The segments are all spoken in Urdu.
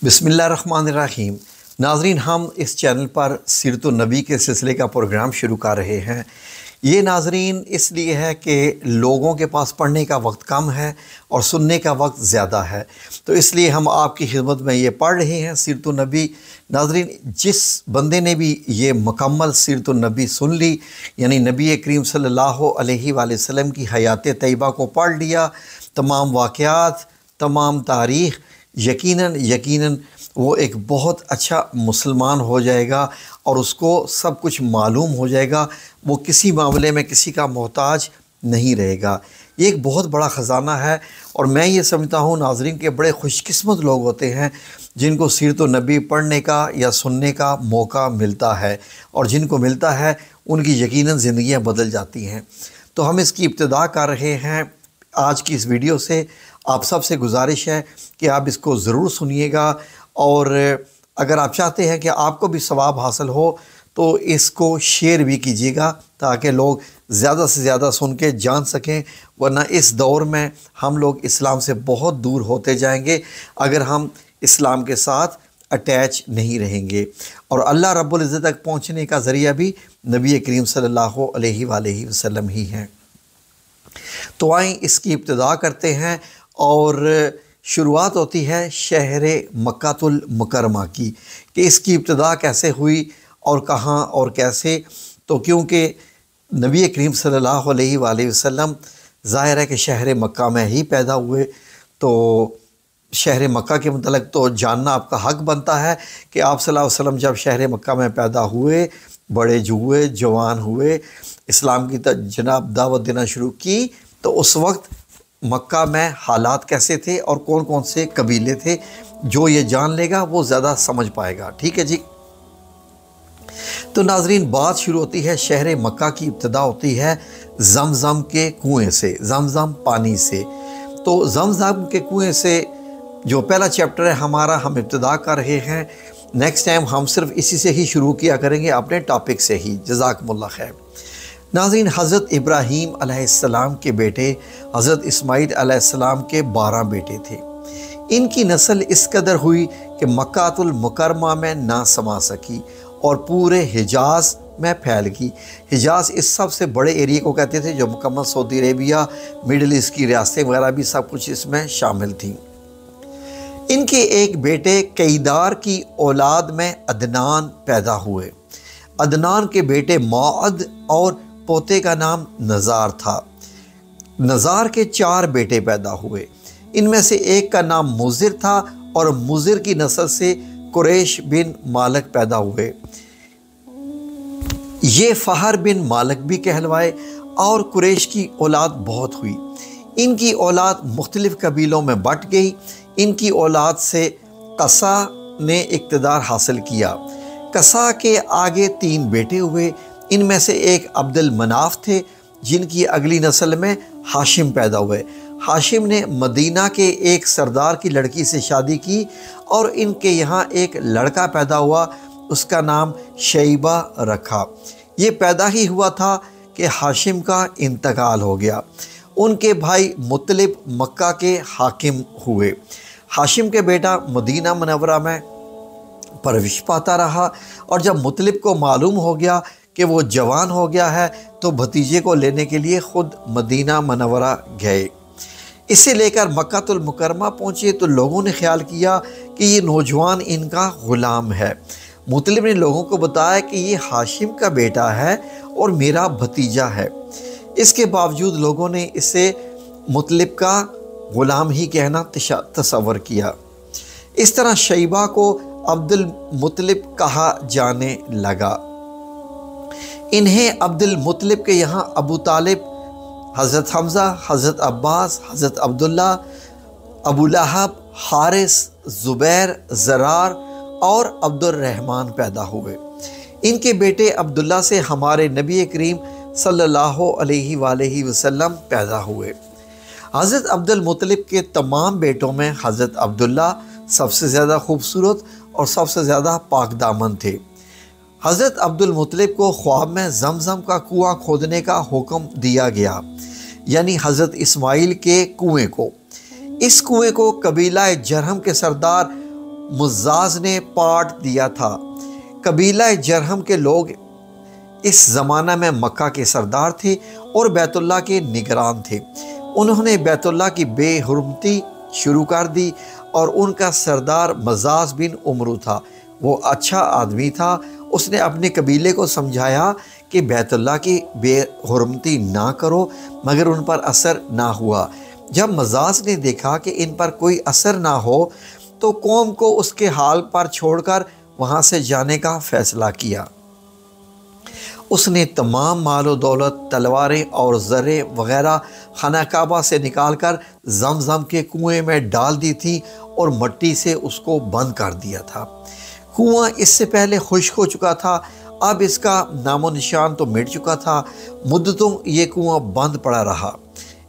بسم اللہ الرحمن الرحیم۔ ناظرین، ہم اس چینل پر سیرت النبی کے سلسلے کا پروگرام شروع کر رہے ہیں۔ یہ ناظرین اس لیے ہے کہ لوگوں کے پاس پڑھنے کا وقت کم ہے اور سننے کا وقت زیادہ ہے، تو اس لیے ہم آپ کی خدمت میں یہ پڑھ رہے ہیں سیرت النبی۔ ناظرین، جس بندے نے بھی یہ مکمل سیرت النبی سن لی، یعنی نبی کریم صلی اللہ علیہ وآلہ وسلم کی حیات طیبہ کو پڑھ لیا، تمام واقعات، تمام تاریخ، یقیناً وہ ایک بہت اچھا مسلمان ہو جائے گا اور اس کو سب کچھ معلوم ہو جائے گا، وہ کسی معاملے میں کسی کا محتاج نہیں رہے گا۔ یہ ایک بہت بڑا خزانہ ہے، اور میں یہ سمجھتا ہوں ناظرین کہ بڑے خوش قسمت لوگ ہوتے ہیں جن کو سیرت النبی پڑھنے کا یا سننے کا موقع ملتا ہے، اور جن کو ملتا ہے ان کی یقیناً زندگیاں بدل جاتی ہیں۔ تو ہم اس کی ابتدا کر رہے ہیں آج کی اس ویڈیو سے۔ آپ سب سے گزارش ہے کہ آپ اس کو ضرور سنیے گا، اور اگر آپ چاہتے ہیں کہ آپ کو بھی ثواب حاصل ہو تو اس کو شیئر بھی کیجیے گا تاکہ لوگ زیادہ سے زیادہ سن کے جان سکیں، ورنہ اس دور میں ہم لوگ اسلام سے بہت دور ہوتے جائیں گے اگر ہم اسلام کے ساتھ اٹیچ نہیں رہیں گے، اور اللہ رب العزت تک پہنچنے کا ذریعہ بھی نبی کریم صلی اللہ علیہ وآلہ وسلم ہی ہیں۔ تو آئیں اس کی ابتدا کرتے ہیں، اور شروعات ہوتی ہے شہر مکہ المکرمہ کی، کہ اس کی ابتدا کیسے ہوئی اور کہاں اور کیسے۔ تو کیونکہ نبی کریم صلی اللہ علیہ وآلہ وسلم ظاہر ہے کہ شہر مکہ میں ہی پیدا ہوئے، تو شہر مکہ کے متعلق تو جاننا آپ کا حق بنتا ہے کہ آپ صلی اللہ علیہ وسلم جب شہر مکہ میں پیدا ہوئے، بڑے ہوئے، جوان ہوئے، اسلام کی جناب دعوت دینا شروع کی، تو اس وقت مکہ میں حالات کیسے تھے اور کون کون سے قبیلے تھے۔ جو یہ جان لے گا وہ زیادہ سمجھ پائے گا، ٹھیک ہے جی۔ تو ناظرین، بات شروع ہوتی ہے شہر مکہ کی، ابتدا ہوتی ہے زمزم کے کنویں سے، زمزم پانی سے۔ تو زمزم کے کنویں سے جو پہلا چیپٹر ہے ہمارا، ہم ابتدا کر رہے ہیں۔ نیکسٹ ٹائم ہم صرف اسی سے ہی شروع کیا کریں گے، اپنے ٹاپک سے ہی۔ جزاکم اللہ خیر۔ ناظرین، حضرت ابراہیم علیہ السلام کے بیٹے حضرت اسماعیل علیہ السلام کے 12 بیٹے تھے۔ ان کی نسل اس قدر ہوئی کہ مکہ المکرمہ میں نہ سما سکی اور پورے حجاز میں پھیل گئی۔ حجاز اس سب سے بڑے ایریے کو کہتے تھے جو مکمل سعودی عربیہ، مڈل ایسٹ کی ریاستیں وغیرہ بھی سب کچھ اس میں شامل تھیں۔ ان کے ایک بیٹے قیدار کی اولاد میں عدنان پیدا ہوئے۔ عدنان کے بیٹے موعد اور پوتے کا نام نزار تھا۔ نزار کے 4 بیٹے پیدا ہوئے، ان میں سے ایک کا نام مضر تھا، اور مضر کی نسل سے قریش بن مالک پیدا ہوئے۔ یہ فہر بن مالک بھی کہلوائے، اور قریش کی اولاد بہت ہوئی۔ ان کی اولاد مختلف قبیلوں میں بٹ گئی۔ ان کی اولاد سے قصا نے اقتدار حاصل کیا۔ قصا کے آگے 3 بیٹے ہوئے، ان میں سے ایک عبد المناف تھے، جن کی اگلی نسل میں ہاشم پیدا ہوئے۔ ہاشم نے مدینہ کے ایک سردار کی لڑکی سے شادی کی، اور ان کے یہاں ایک لڑکا پیدا ہوا، اس کا نام شیبہ رکھا۔ یہ پیدا ہی ہوا تھا کہ ہاشم کا انتقال ہو گیا۔ ان کے بھائی مطلب مکہ کے حاکم ہوئے۔ ہاشم کے بیٹا مدینہ منورہ میں پرورش پاتا رہا، اور جب مطلب کو معلوم ہو گیا کہ وہ جوان ہو گیا ہے تو بھتیجے کو لینے کے لیے خود مدینہ منورہ گئے۔ اسے لے کر مکہ المکرمہ پہنچے تو لوگوں نے خیال کیا کہ یہ نوجوان ان کا غلام ہے۔ مطلب نے لوگوں کو بتایا کہ یہ ہاشم کا بیٹا ہے اور میرا بھتیجا ہے۔ اس کے باوجود لوگوں نے اسے مطلب کا غلام ہی کہنا تصور کیا۔ اس طرح شیبہ کو عبد المطلب کہا جانے لگا۔ انہیں عبد المطلب کے یہاں ابو طالب، حضرت حمزہ، حضرت عباس، حضرت عبداللہ، ابو لہب، حارث، زبیر، زرار اور عبد الرحمن پیدا ہوئے۔ ان کے بیٹے عبداللہ سے ہمارے نبی کریم صلی اللہ علیہ وآلہ وسلم پیدا ہوئے۔ حضرت عبد المطلب کے تمام بیٹوں میں حضرت عبداللہ سب سے زیادہ خوبصورت اور سب سے زیادہ پاک دامن تھے۔ حضرت عبد المطلب کو خواب میں زمزم کا کنواں کھودنے کا حکم دیا گیا، یعنی حضرت اسماعیل کے کنویں کو۔ اس کنویں کو قبیلہ جرہم کے سردار مزاز نے پاٹ دیا تھا۔ قبیلہ جرہم کے لوگ اس زمانہ میں مکہ کے سردار تھے اور بیت اللہ کے نگران تھے۔ انہوں نے بیت اللہ کی بے حرمتی شروع کر دی اور ان کا سردار مزاز بن عمرو تھا۔ وہ اچھا آدمی تھا۔ اس نے اپنے قبیلے کو سمجھایا کہ بیت اللہ کی بے حرمتی نہ کرو، مگر ان پر اثر نہ ہوا۔ جب مزاز نے دیکھا کہ ان پر کوئی اثر نہ ہو تو قوم کو اس کے حال پر چھوڑ کر وہاں سے جانے کا فیصلہ کیا۔ اس نے تمام مال و دولت، تلواریں اور زریں وغیرہ خانہ کعبہ سے نکال کر زمزم کے کنویں میں ڈال دی تھی اور مٹی سے اس کو بند کر دیا تھا۔ کنواں اس سے پہلے خشک ہو چکا تھا، اب اس کا نام و نشان تو مٹ چکا تھا۔ مدتوں یہ کنواں بند پڑا رہا۔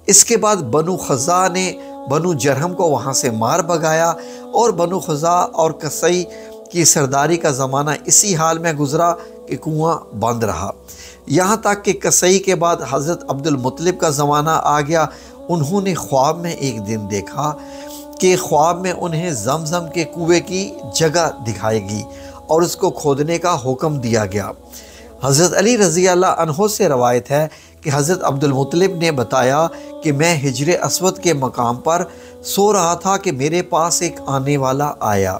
اس کے بعد بنو خزاع نے بنو جرہم کو وہاں سے مار بھگایا اور بنو خزاع اور قصی کی سرداری کا زمانہ اسی حال میں گزرا کہ کنواں بند رہا، یہاں تک کہ قصی کے بعد حضرت عبد المطلب کا زمانہ آ گیا۔ انہوں نے خواب میں ایک دن دیکھا کہ خواب میں انہیں زمزم کے کنویں کی جگہ دکھائے گی اور اس کو کھودنے کا حکم دیا گیا۔ حضرت علی رضی اللہ عنہ سے روایت ہے کہ حضرت عبد المطلب نے بتایا کہ میں حجر اسود کے مقام پر سو رہا تھا کہ میرے پاس ایک آنے والا آیا۔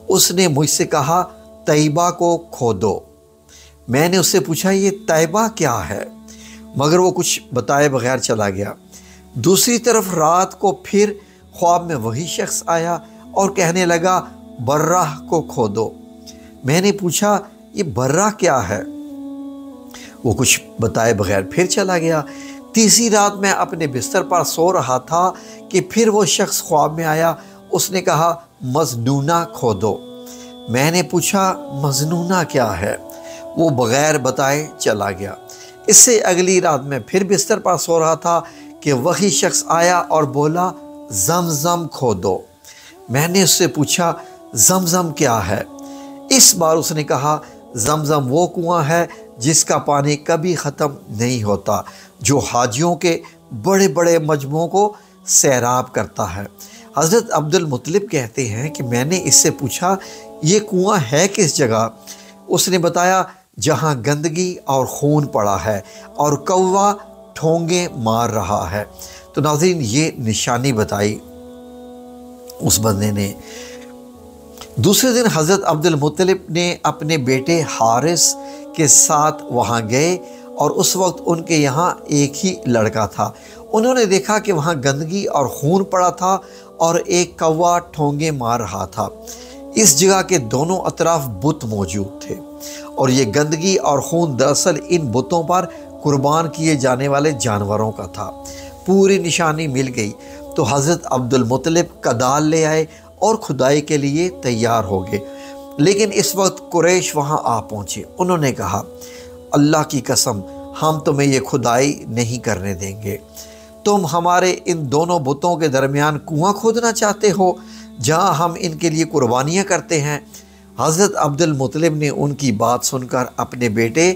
اس نے مجھ سے کہا طیبہ کو کھودو۔ میں نے اس سے پوچھا یہ طیبہ کیا ہے، مگر وہ کچھ بتائے بغیر چلا گیا۔ دوسری طرف رات کو پھر خواب میں وہی شخص آیا اور کہنے لگا برہ کو کھودو۔ میں نے پوچھا یہ برہ کیا ہے، وہ کچھ بتائے بغیر پھر چلا گیا۔ تیسری رات میں اپنے بستر پر سو رہا تھا کہ پھر وہ شخص خواب میں آیا۔ اس نے کہا مظنونہ کھودو۔ میں نے پوچھا مظنونہ کیا ہے، وہ بغیر بتائے چلا گیا۔ اس سے اگلی رات میں پھر بستر پر سو رہا تھا کہ وہی شخص آیا اور بولا زمزم کھودو۔ میں نے اس سے پوچھا زمزم کیا ہے۔ اس بار اس نے کہا زمزم وہ کنواں ہے جس کا پانی کبھی ختم نہیں ہوتا، جو حاجیوں کے بڑے بڑے مجموعوں کو سیراب کرتا ہے۔ حضرت عبد المطلب کہتے ہیں کہ میں نے اس سے پوچھا یہ کنواں ہے کس جگہ؟ اس نے بتایا جہاں گندگی اور خون پڑا ہے اور کوا ٹھونگے مار رہا ہے۔ تو ناظرین یہ نشانی بتائی اس بندے نے۔ دوسرے دن حضرت عبد المطلب نے اپنے بیٹے حارث کے ساتھ وہاں گئے اور اس وقت ان کے یہاں ایک ہی لڑکا تھا۔ انہوں نے دیکھا کہ وہاں گندگی اور خون پڑا تھا اور ایک کوا ٹھونگے مار رہا تھا۔ اس جگہ کے دونوں اطراف بت موجود تھے اور یہ گندگی اور خون دراصل ان بتوں پر قربان کیے جانے والے جانوروں کا تھا۔ پوری نشانی مل گئی تو حضرت عبد المطلب کدال لے آئے اور کھدائی کے لیے تیار ہو گئے، لیکن اس وقت قریش وہاں آ پہنچے۔ انہوں نے کہا اللہ کی قسم ہم تمہیں یہ کھدائی نہیں کرنے دیں گے، تم ہمارے ان دونوں بتوں کے درمیان کنواں کھودنا چاہتے ہو جہاں ہم ان کے لیے قربانیاں کرتے ہیں۔ حضرت عبد المطلب نے ان کی بات سن کر اپنے بیٹے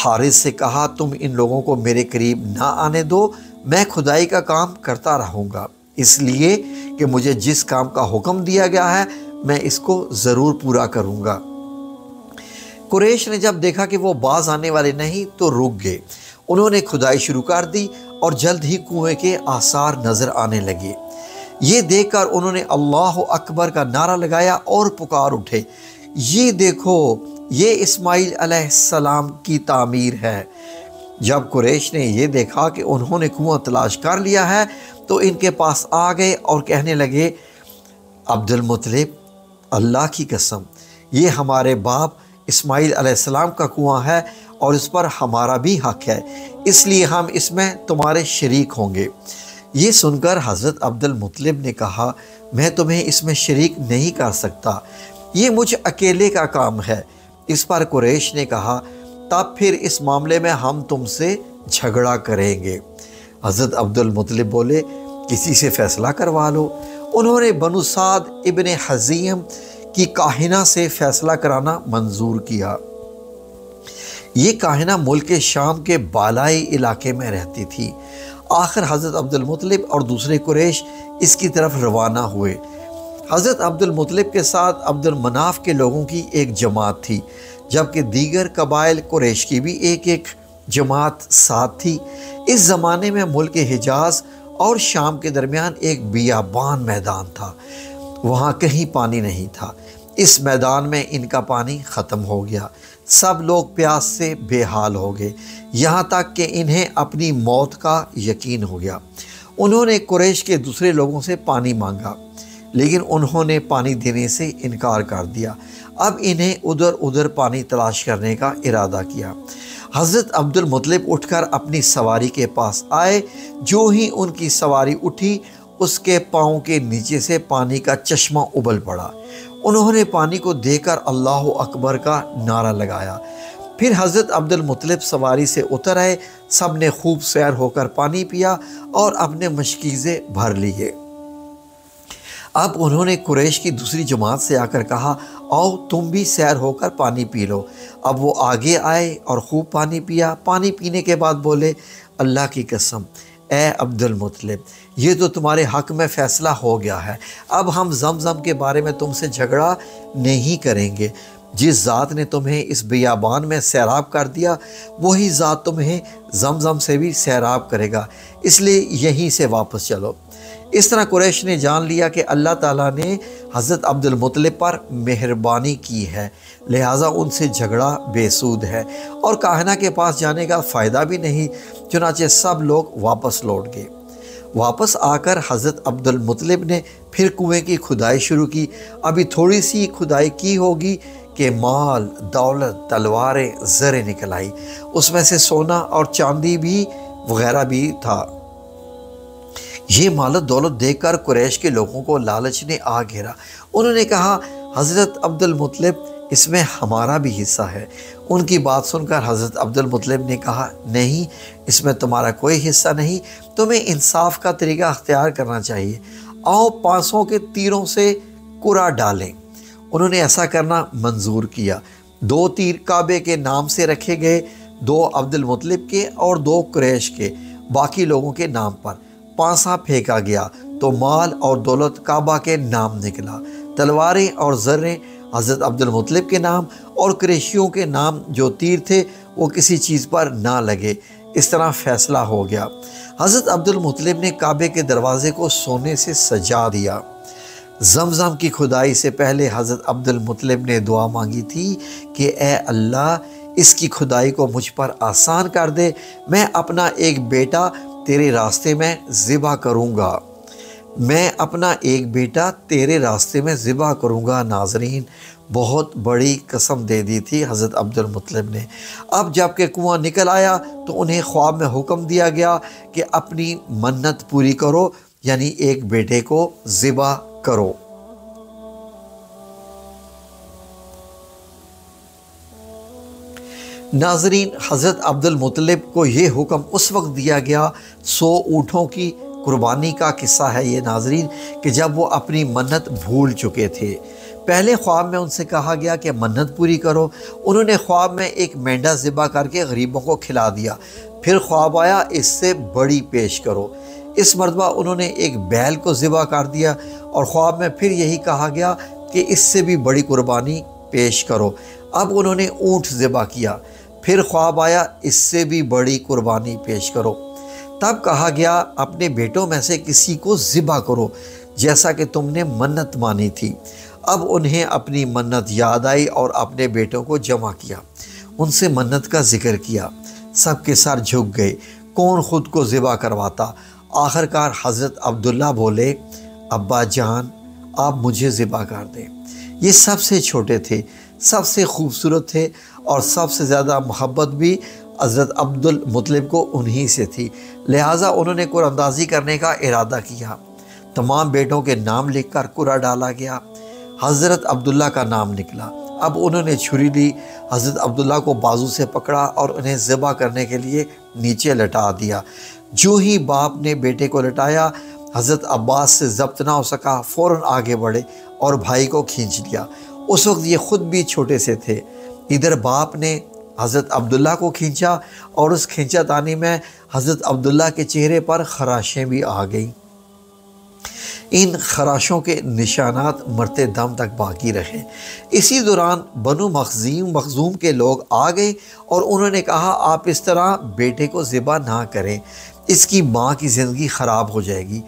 حارث سے کہا تم ان لوگوں کو میرے قریب نہ آنے دو، میں کھدائی کا کام کرتا رہوں گا، اس لیے کہ مجھے جس کام کا حکم دیا گیا ہے میں اس کو ضرور پورا کروں گا۔ قریش نے جب دیکھا کہ وہ باز آنے والے نہیں تو رک گئے۔ انہوں نے کھدائی شروع کر دی اور جلد ہی کنویں کے آثار نظر آنے لگے۔ یہ دیکھ کر انہوں نے اللہ اکبر کا نعرہ لگایا اور پکار اٹھے یہ دیکھو یہ اسماعیل علیہ السلام کی تعمیر ہے۔ جب قریش نے یہ دیکھا کہ انہوں نے کنواں تلاش کر لیا ہے تو ان کے پاس آ گئے اور کہنے لگے عبد المطلب اللہ کی قسم یہ ہمارے باپ اسماعیل علیہ السلام کا کنواں ہے اور اس پر ہمارا بھی حق ہے، اس لیے ہم اس میں تمہارے شریک ہوں گے۔ یہ سن کر حضرت عبد المطلب نے کہا میں تمہیں اس میں شریک نہیں کر سکتا، یہ مجھ اکیلے کا کام ہے۔ اس پر قریش نے کہا تب پھر اس معاملے میں ہم تم سے جھگڑا کریں گے۔ حضرت عبد المطلب بولے کسی سے فیصلہ کروا لو۔ انہوں نے بنو سعد ابن حزیم کی کاہنہ سے فیصلہ کرانا منظور کیا۔ یہ کاہنہ ملک شام کے بالائی علاقے میں رہتی تھی۔ آخر حضرت عبد المطلب اور دوسرے قریش اس کی طرف روانہ ہوئے۔ حضرت عبد المطلب کے ساتھ عبد المناف کے لوگوں کی ایک جماعت تھی، جبکہ دیگر قبائل قریش کی بھی ایک ایک جماعت ساتھ تھی۔ اس زمانے میں ملک حجاز اور شام کے درمیان ایک بیابان میدان تھا، وہاں کہیں پانی نہیں تھا۔ اس میدان میں ان کا پانی ختم ہو گیا، سب لوگ پیاس سے بے حال ہو گئے، یہاں تک کہ انہیں اپنی موت کا یقین ہو گیا۔ انہوں نے قریش کے دوسرے لوگوں سے پانی مانگا، لیکن انہوں نے پانی دینے سے انکار کر دیا۔ اب انہیں ادھر ادھر پانی تلاش کرنے کا ارادہ کیا۔ حضرت عبد المطلب اٹھ کر اپنی سواری کے پاس آئے، جو ہی ان کی سواری اٹھی اس کے پاؤں کے نیچے سے پانی کا چشمہ ابل پڑا۔ انہوں نے پانی کو دیکھ کر اللہ اکبر کا نعرہ لگایا۔ پھر حضرت عبد المطلب سواری سے اتر آئے، سب نے خوب سیر ہو کر پانی پیا اور اپنے مشکیزیں بھر لیے۔ اب انہوں نے قریش کی دوسری جماعت سے آ کر کہا، آؤ تم بھی سیر ہو کر پانی پی لو۔ اب وہ آگے آئے اور خوب پانی پیا۔ پانی پینے کے بعد بولے، اللہ کی قسم اے عبد المطلب، یہ تو تمہارے حق میں فیصلہ ہو گیا ہے، اب ہم زمزم کے بارے میں تم سے جھگڑا نہیں کریں گے۔ جس ذات نے تمہیں اس بیابان میں سیراب کر دیا، وہی ذات تمہیں زمزم سے بھی سیراب کرے گا، اس لیے یہیں سے واپس چلو۔ اس طرح قریش نے جان لیا کہ اللہ تعالیٰ نے حضرت عبد المطلب پر مہربانی کی ہے، لہٰذا ان سے جھگڑا بے سود ہے اور کاہنہ کے پاس جانے کا فائدہ بھی نہیں۔ چنانچہ سب لوگ واپس لوٹ گئے۔ واپس آ کر حضرت عبد المطلب نے پھر کنویں کی کھدائی شروع کی۔ ابھی تھوڑی سی کھدائی کی ہوگی کہ مال، دولت، تلواریں، زریں نکل آئی، اس میں سے سونا اور چاندی بھی وغیرہ بھی تھا۔ یہ مال و دولت دیکھ کر قریش کے لوگوں کو لالچ نے آ گھیرا۔ انہوں نے کہا، حضرت عبد المطلب اس میں ہمارا بھی حصہ ہے۔ ان کی بات سن کر حضرت عبد المطلب نے کہا، نہیں، اس میں تمہارا کوئی حصہ نہیں، تمہیں انصاف کا طریقہ اختیار کرنا چاہیے۔ آؤ 500 کے تیروں سے قرعہ ڈالیں۔ انہوں نے ایسا کرنا منظور کیا۔ 2 تیر کعبے کے نام سے رکھے گئے، 2 عبد المطلب کے اور 2 قریش کے، باقی لوگوں کے نام پر۔ پانسا پھینکا گیا تو مال اور دولت کعبہ کے نام نکلا، تلواریں اور زریں حضرت عبد المطلب کے نام اور قریشیوں کے نام جو تیر تھے وہ کسی چیز پر نہ لگے۔ اس طرح فیصلہ ہو گیا۔ حضرت عبد المطلب نے کعبے کے دروازے کو سونے سے سجا دیا۔ زمزم کی کھدائی سے پہلے حضرت عبد المطلب نے دعا مانگی تھی کہ اے اللہ، اس کی کھدائی کو مجھ پر آسان کر دے، میں اپنا ایک بیٹا تیرے راستے میں ذبح کروں گا، میں اپنا ایک بیٹا تیرے راستے میں ذبح کروں گا۔ ناظرین، بہت بڑی قسم دے دی تھی حضرت عبد المطلب نے۔ اب جب کہ کنواں نکل آیا تو انہیں خواب میں حکم دیا گیا کہ اپنی منت پوری کرو، یعنی ایک بیٹے کو ذبح کرو۔ ناظرین، حضرت عبد المطلب کو یہ حکم اس وقت دیا گیا، 100 اونٹوں کی قربانی کا قصہ ہے یہ ناظرین، کہ جب وہ اپنی منت بھول چکے تھے۔ پہلے خواب میں ان سے کہا گیا کہ منت پوری کرو۔ انہوں نے خواب میں ایک مینڈا ذبح کر کے غریبوں کو کھلا دیا۔ پھر خواب آیا، اس سے بڑی پیش کرو۔ اس مرتبہ انہوں نے ایک بیل کو ذبح کر دیا اور خواب میں پھر یہی کہا گیا کہ اس سے بھی بڑی قربانی پیش کرو۔ اب انہوں نے اونٹ ذبح کیا۔ پھر خواب آیا، اس سے بھی بڑی قربانی پیش کرو۔ تب کہا گیا، اپنے بیٹوں میں سے کسی کو ذبح کرو جیسا کہ تم نے منت مانی تھی۔ اب انہیں اپنی منت یاد آئی اور اپنے بیٹوں کو جمع کیا، ان سے منت کا ذکر کیا۔ سب کے سر جھک گئے، کون خود کو ذبح کرواتا۔ آخر کار حضرت عبداللہ بولے، ابا جان، آپ مجھے ذبح کر دیں۔ یہ سب سے چھوٹے تھے، سب سے خوبصورت تھے اور سب سے زیادہ محبت بھی حضرت عبد المطلب کو انہی سے تھی، لہٰذا انہوں نے قرعہ اندازی کرنے کا ارادہ کیا۔ تمام بیٹوں کے نام لکھ کر قرعہ ڈالا گیا۔ حضرت عبداللہ کا نام نکلا۔ اب انہوں نے چھری لی، حضرت عبداللہ کو بازو سے پکڑا اور انہیں ذبح کرنے کے لیے نیچے لٹا دیا۔ جو ہی باپ نے بیٹے کو لٹایا، حضرت عباس سے ضبط نہ ہو سکا، فوراً آگے بڑھے اور بھائی کو کھینچ لیا۔ اس وقت یہ خود بھی چھوٹے سے تھے۔ ادھر باپ نے حضرت عبداللہ کو کھینچا اور اس کھینچا تانی میں حضرت عبداللہ کے چہرے پر خراشیں بھی آ گئیں۔ ان خراشوں کے نشانات مرتے دم تک باقی رہے۔ اسی دوران بنو مخزوم کے لوگ آ گئے اور انہوں نے کہا آپ اس طرح بیٹے کو ذبح نہ کریں، اس کی ماں کی زندگی خراب ہو جائے گی،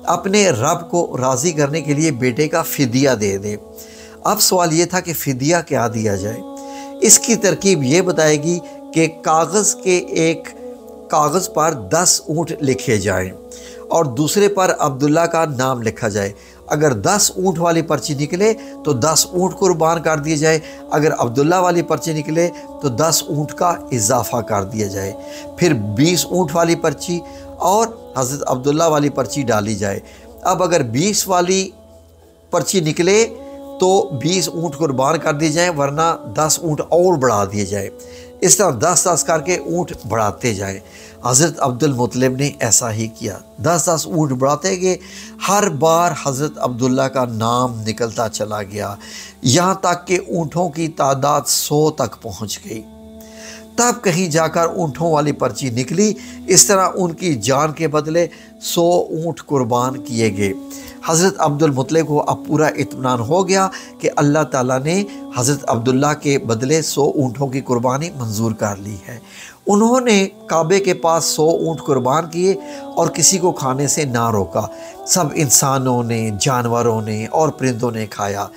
اپنے رب کو راضی کرنے کے لیے بیٹے کا فدیہ دے دیں۔ اب سوال یہ تھا کہ فدیہ کیا دیا جائے؟ اس کی ترکیب یہ بتائے گی کہ ایک کاغذ پر 10 اونٹ لکھے جائیں اور دوسرے پر عبداللہ کا نام لکھا جائے۔ اگر 10 اونٹ والی پرچی نکلے تو 10 اونٹ قربان کر دیے جائے، اگر عبداللہ والی پرچی نکلے تو 10 اونٹ کا اضافہ کر دیا جائے، پھر 20 اونٹ والی پرچی اور حضرت عبداللہ والی پرچی ڈالی جائے۔ اب اگر 20 والی پرچی نکلے تو 20 اونٹ قربان کر دیے جائیں، ورنہ 10 اونٹ اور بڑھا دیے جائیں۔ اس طرح 10 کر کے اونٹ بڑھاتے جائیں۔ حضرت عبد المطلب نے ایسا ہی کیا، 10 اونٹ بڑھاتے گئے۔ ہر بار حضرت عبداللہ کا نام نکلتا چلا گیا، یہاں تک کہ اونٹوں کی تعداد 100 تک پہنچ گئی۔ تب کہیں جا کر اونٹوں والی پرچی نکلی۔ اس طرح ان کی جان کے بدلے 100 اونٹ قربان کیے گئے۔ حضرت عبد المطلب کو اب پورا اطمینان ہو گیا کہ اللہ تعالیٰ نے حضرت عبداللہ کے بدلے 100 اونٹوں کی قربانی منظور کر لی ہے۔ انہوں نے کعبے کے پاس 100 اونٹ قربان کیے اور کسی کو کھانے سے نہ روکا۔ سب انسانوں نے، جانوروں نے اور پرندوں نے کھایا۔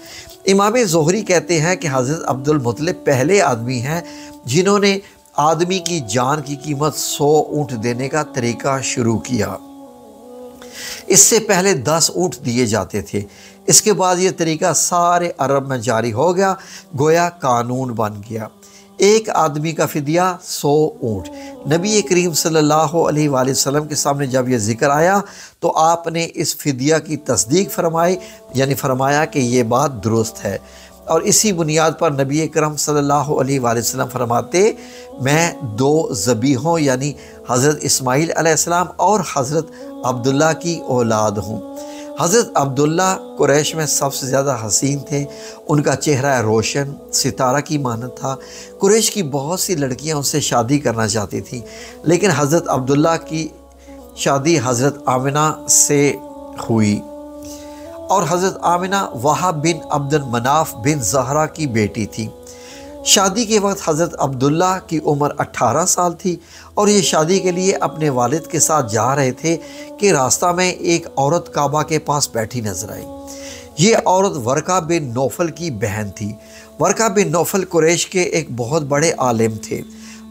امام زہری کہتے ہیں کہ حضرت عبد المطلب پہلے آدمی ہیں جنہوں نے آدمی کی جان کی قیمت 100 اونٹ دینے کا طریقہ شروع کیا۔ اس سے پہلے 10 اونٹ دیے جاتے تھے۔ اس کے بعد یہ طریقہ سارے عرب میں جاری ہو گیا، گویا قانون بن گیا۔ ایک آدمی کا فدیہ 100 اونٹ۔ نبی کریم صلی اللہ علیہ وآلہ وسلم کے سامنے جب یہ ذکر آیا تو آپ نے اس فدیہ کی تصدیق فرمائی، یعنی فرمایا کہ یہ بات درست ہے، اور اسی بنیاد پر نبی اکرم صلی اللہ علیہ وآلہ وسلم فرماتے میں 2 ذبیحوں یعنی حضرت اسماعیل علیہ السلام اور حضرت عبداللہ کی اولاد ہوں۔ حضرت عبداللہ قریش میں سب سے زیادہ حسین تھے، ان کا چہرہ روشن ستارہ کی مانند تھا۔ قریش کی بہت سی لڑکیاں ان سے شادی کرنا چاہتی تھیں، لیکن حضرت عبداللہ کی شادی حضرت آمنہ سے ہوئی، اور حضرت آمنہ وہب بن عبد المناف بن زہرہ کی بیٹی تھی۔ شادی کے وقت حضرت عبداللہ کی عمر 18 سال تھی اور یہ شادی کے لیے اپنے والد کے ساتھ جا رہے تھے کہ راستہ میں ایک عورت کعبہ کے پاس بیٹھی نظر آئی۔ یہ عورت ورقہ بن نوفل کی بہن تھی۔ ورقہ بن نوفل قریش کے ایک بہت بڑے عالم تھے۔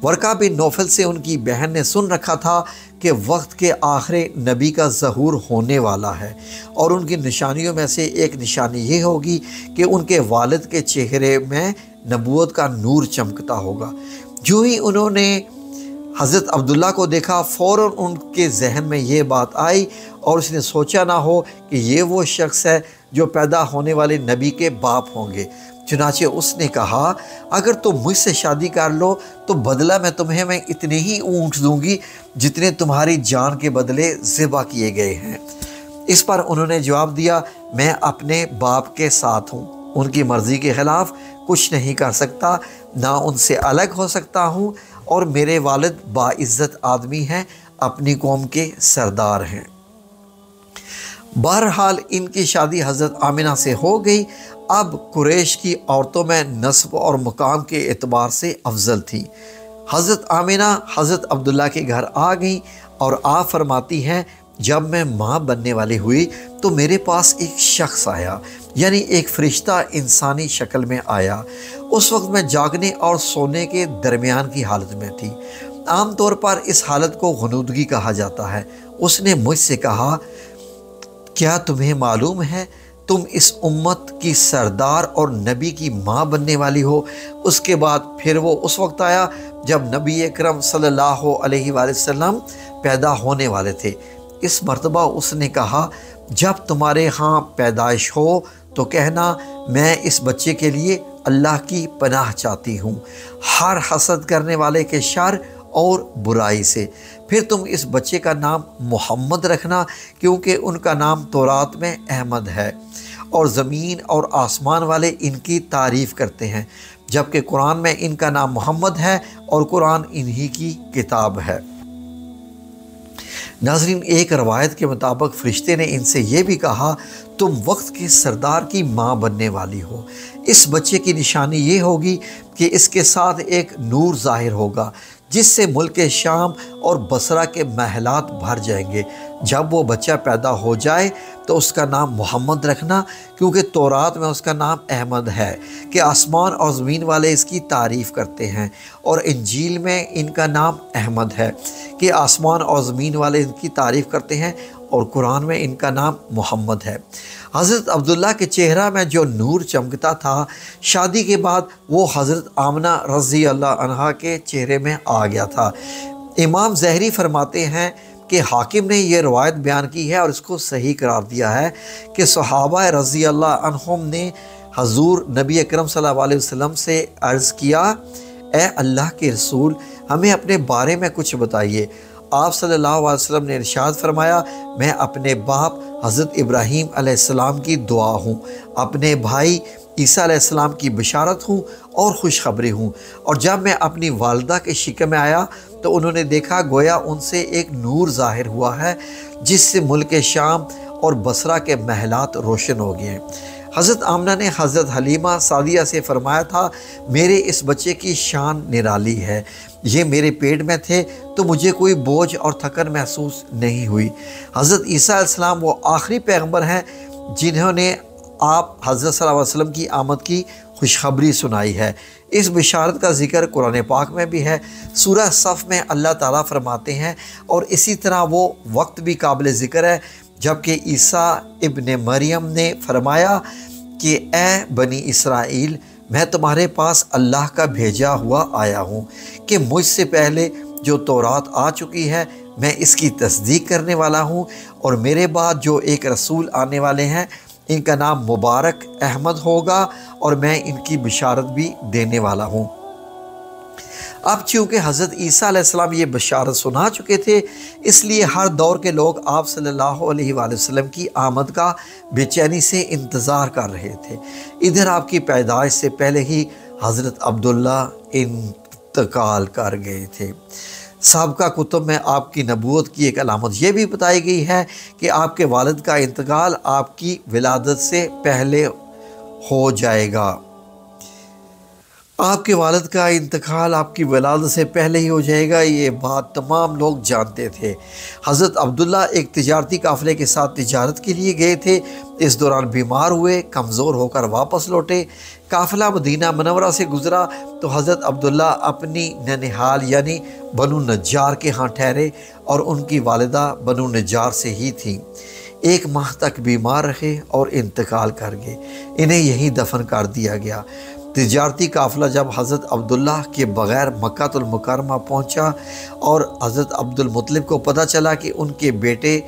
ورقہ بن نوفل سے ان کی بہن نے سن رکھا تھا کہ وقت کے آخر نبی کا ظہور ہونے والا ہے، اور ان کی نشانیوں میں سے ایک نشانی یہ ہوگی کہ ان کے والد کے چہرے میں نبوت کا نور چمکتا ہوگا۔ جو ہی انہوں نے حضرت عبداللہ کو دیکھا، فوراً ان کے ذہن میں یہ بات آئی اور اس نے سوچا نہ ہو کہ یہ وہ شخص ہے جو پیدا ہونے والے نبی کے باپ ہوں گے۔ چنانچہ اس نے کہا اگر تم مجھ سے شادی کر لو تو بدلہ میں اتنے ہی اونٹ دوں گی جتنے تمہاری جان کے بدلے ذبح کیے گئے ہیں۔ اس پر انہوں نے جواب دیا میں اپنے باپ کے ساتھ ہوں، ان کی مرضی کے خلاف کچھ نہیں کر سکتا، نہ ان سے الگ ہو سکتا ہوں، اور میرے والد باعزت آدمی ہیں، اپنی قوم کے سردار ہیں۔ بہرحال ان کی شادی حضرت آمنہ سے ہو گئی۔ اب قریش کی عورتوں میں نسب اور مقام کے اعتبار سے افضل تھی۔ حضرت آمنہ حضرت عبداللہ کے گھر آ گئیں اور آپ فرماتی ہیں جب میں ماں بننے والی ہوئی تو میرے پاس ایک شخص آیا، یعنی ایک فرشتہ انسانی شکل میں آیا۔ اس وقت میں جاگنے اور سونے کے درمیان کی حالت میں تھی۔ عام طور پر اس حالت کو غنودگی کہا جاتا ہے۔ اس نے مجھ سے کہا کیا تمہیں معلوم ہے تم اس امت کی سردار اور نبی کی ماں بننے والی ہو؟ اس کے بعد پھر وہ اس وقت آیا جب نبی اکرم صلی اللہ علیہ وآلہ وسلم پیدا ہونے والے تھے۔ اس مرتبہ اس نے کہا جب تمہارے ہاں پیدائش ہو تو کہنا میں اس بچے کے لیے اللہ کی پناہ چاہتی ہوں، ہر حسد کرنے والے کے شر اور برائی سے۔ پھر تم اس بچے کا نام محمد رکھنا، کیونکہ ان کا نام تورات میں احمد ہے، اور زمین اور آسمان والے ان کی تعریف کرتے ہیں، جبکہ قرآن میں ان کا نام محمد ہے اور قرآن انہی کی کتاب ہے۔ ناظرین، ایک روایت کے مطابق فرشتے نے ان سے یہ بھی کہا، تم وقت کے سردار کی ماں بننے والی ہو۔ اس بچے کی نشانی یہ ہوگی کہ اس کے ساتھ ایک نور ظاہر ہوگا جس سے ملک شام اور بصرہ کے محلات بھر جائیں گے۔ جب وہ بچہ پیدا ہو جائے تو اس کا نام محمد رکھنا، کیونکہ تورات میں اس کا نام احمد ہے کہ آسمان اور زمین والے اس کی تعریف کرتے ہیں، اور انجیل میں ان کا نام احمد ہے کہ آسمان اور زمین والے ان کی تعریف کرتے ہیں، اور قرآن میں ان کا نام محمد ہے۔ حضرت عبداللہ کے چہرہ میں جو نور چمکتا تھا، شادی کے بعد وہ حضرت آمنہ رضی اللہ عنہا کے چہرے میں آ گیا تھا۔ امام زہری فرماتے ہیں کہ حاکم نے یہ روایت بیان کی ہے اور اس کو صحیح قرار دیا ہے کہ صحابہ رضی اللہ عنہم نے حضور نبی اکرم صلی اللہ علیہ وسلم سے عرض کیا، اے اللہ کے رسول، ہمیں اپنے بارے میں کچھ بتائیے۔ آپ صلی اللہ علیہ وسلم نے ارشاد فرمایا، میں اپنے باپ حضرت ابراہیم علیہ السلام کی دعا ہوں، اپنے بھائی عیسیٰ علیہ السلام کی بشارت ہوں اور خوشخبری ہوں، اور جب میں اپنی والدہ کے شکم میں آیا تو انہوں نے دیکھا گویا ان سے ایک نور ظاہر ہوا ہے جس سے ملک شام اور بصرہ کے محلات روشن ہو گئے ہیں۔ حضرت آمنہ نے حضرت حلیمہ سعدیہ سے فرمایا تھا، میرے اس بچے کی شان نرالی ہے، یہ میرے پیٹ میں تھے تو مجھے کوئی بوجھ اور تھکن محسوس نہیں ہوئی۔ حضرت عیسیٰ علیہ السلام وہ آخری پیغمبر ہیں جنہوں نے آپ حضرت صلی اللہ علیہ وسلم کی آمد کی خوشخبری سنائی ہے۔ اس بشارت کا ذکر قرآن پاک میں بھی ہے۔ سورہ صف میں اللہ تعالیٰ فرماتے ہیں، اور اسی طرح وہ وقت بھی قابل ذکر ہے جبکہ عیسیٰ ابن مریم نے فرمایا کہ اے بنی اسرائیل، میں تمہارے پاس اللہ کا بھیجا ہوا آیا ہوں کہ مجھ سے پہلے جو تورات آ چکی ہے میں اس کی تصدیق کرنے والا ہوں، اور میرے بعد جو ایک رسول آنے والے ہیں ان کا نام مبارک احمد ہوگا، اور میں ان کی بشارت بھی دینے والا ہوں۔ اب چونکہ حضرت عیسیٰ علیہ السلام یہ بشارت سنا چکے تھے، اس لیے ہر دور کے لوگ آپ صلی اللہ علیہ وآلہ وسلم کی آمد کا بے چینی سے انتظار کر رہے تھے۔ ادھر آپ کی پیدائش سے پہلے ہی حضرت عبداللہ انتقال کر گئے تھے۔ سابقہ کتب میں آپ کی نبوت کی ایک علامت یہ بھی بتائی گئی ہے کہ آپ کے والد کا انتقال آپ کی ولادت سے پہلے ہو جائے گا۔ آپ کے والد کا انتقال آپ کی ولادت سے پہلے ہی ہو جائے گا، یہ بات تمام لوگ جانتے تھے۔ حضرت عبداللہ ایک تجارتی قافلے کے ساتھ تجارت کے لیے گئے تھے، اس دوران بیمار ہوئے، کمزور ہو کر واپس لوٹے۔ قافلہ مدینہ منورہ سے گزرا تو حضرت عبداللہ اپنی ننہال یعنی بنو نجار کے ہاں ٹھہرے، اور ان کی والدہ بنو نجار سے ہی تھیں۔ 1 ماہ تک بیمار رہے اور انتقال کر گئے، انہیں یہیں دفن کر دیا گیا۔ تجارتی قافلہ جب حضرت عبداللہ کے بغیر مکہ المکرمہ پہنچا اور حضرت عبد المطلب کو پتہ چلا کہ ان کے بیٹے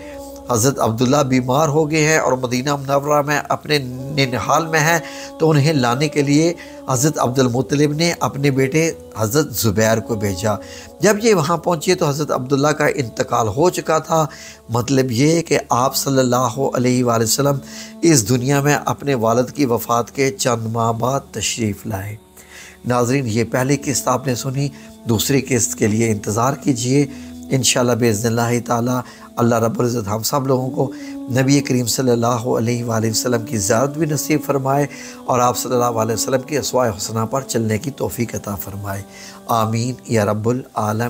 حضرت عبداللہ بیمار ہو گئے ہیں اور مدینہ منورہ میں اپنے ننہال میں ہیں، تو انہیں لانے کے لیے حضرت عبد المطلب نے اپنے بیٹے حضرت زبیر کو بھیجا۔ جب یہ وہاں پہنچے تو حضرت عبداللہ کا انتقال ہو چکا تھا۔ مطلب یہ کہ آپ صلی اللہ علیہ وآلہ وسلم اس دنیا میں اپنے والد کی وفات کے چند ماہ بعد تشریف لائے۔ ناظرین، یہ پہلی قسط آپ نے سنی، دوسری قسط کے لیے انتظار کیجئے۔ انشاءاللہ باذن اللہ تعالی اللہ رب العزت ہم سب لوگوں کو نبی کریم صلی اللہ علیہ وآلہ وسلم کی زیارت بھی نصیب فرمائے، اور آپ صلی اللہ علیہ وسلم کی اسوائے حسنہ پر چلنے کی توفیق عطا فرمائے۔ آمین یا رب العالمین۔